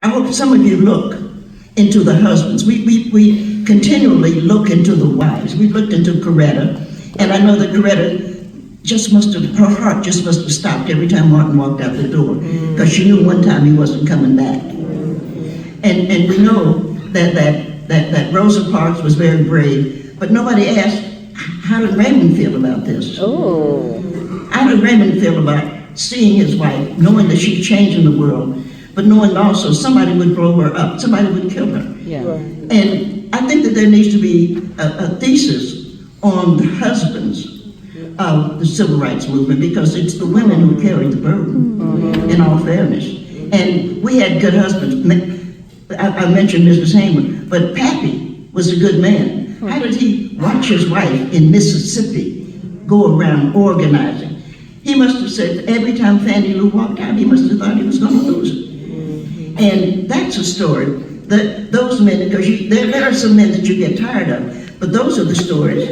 I hope some of you look into the husbands. We continually look into the wives. We looked into Coretta, and I know that Coretta her heart just must have stopped every time Martin walked out the door, because she knew one time he wasn't coming back. And we know that Rosa Parks was very brave, but nobody asked, how did Raymond feel about this? Oh. How did Raymond feel about seeing his wife, knowing that she's changing the world, but knowing also somebody would blow her up, somebody would kill her? Yeah. And I think that there needs to be a thesis on the husbands of the civil rights movement, because it's the women who carried the burden, in all fairness. And we had good husbands. I mentioned Mrs. Hamer, but Pappy was a good man. How did he watch his wife in Mississippi go around organizing? He must have said every time Fannie Lou walked out, he must have thought he was going to lose it. And that's a story that those men, because there are some men that you get tired of, but those are the stories.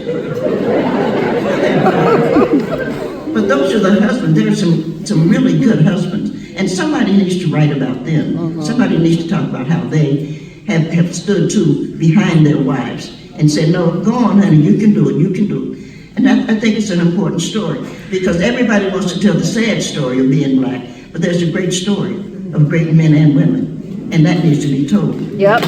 But those are the husbands. There are some really good husbands. And somebody needs to write about them. Somebody needs to talk about how they have stood too behind their wives and said, no, go on, honey, you can do it, you can do it. And I think it's an important story, because everybody wants to tell the sad story of being black, but there's a great story of great men and women, and that needs to be told. Yep.